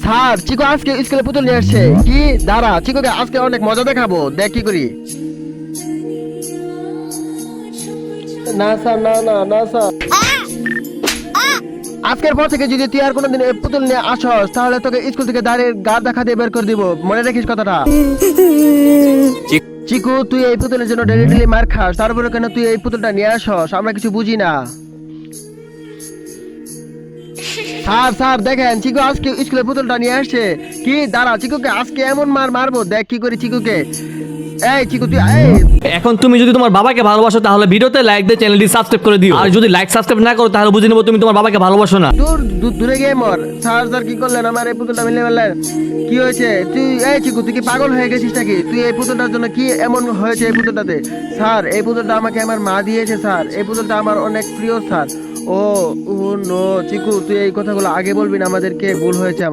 Sir চিকু আজকে স্কুলে পুতুল নিয়ে আসছে। কি দাঁড়া, চিকুকে আজকে অনেক মজা দেখাবো, দেখ কি করি। না স্যার, না না না স্যার, আজকের পর থেকে যদি তুই আর কোনোদিন এই পুতুল নিয়ে আসস তাহলে তোকে স্কুল থেকে দাঁড়িয়ে গা দেখা দিয়ে বের করে দিব, মনে রাখিস কথাটা। চিকু তুই এই পুতুলের জন্য ডেলি ডেলি মার খাস, তারপরে কেন তুই এই পুতুলটা নিয়ে আসস, আমরা কিছু বুঝি না। স্যার স্যার দেখেন, চিকু আজকে স্কুলে পুতুলটা নিয়ে আসছে। কি দাঁড়া, চিকুকে আজকে এমন মার মারবো, দেখ কি করি চিকুকে। এই চিকু তুই এখন তুমি যদি তোমার বাবাকে ভালোবাসো তাহলে ভিডিওতে লাইক দিয়ে চ্যানেলটি সাবস্ক্রাইব করে দিও, আর যদি লাইক সাবস্ক্রাইব না করো তাহলে বুঝে নেবো তুমি তোমার বাবাকে ভালোবাসো না। দূরে গিয়ে মর। স্যার স্যার কি করলেন, আমার এই পুতুলটা মিলে ফেললেন, কি হয়েছে? তুই এই চিকু তুই কি পাগল হয়ে গেছিস নাকি? তুই এই পুতুলটার জন্য কি এমন হয়েছে এই পুতুলটাতে? স্যার এই পুতুলটা আমাকে আমার মা দিয়েছে স্যার, এই পুতুলটা আমার অনেক প্রিয় স্যার। ও ও নো চিকু, তুই এই কথাগুলো আগে বলবি না, আমাদেরকে ভুল হয়েছে।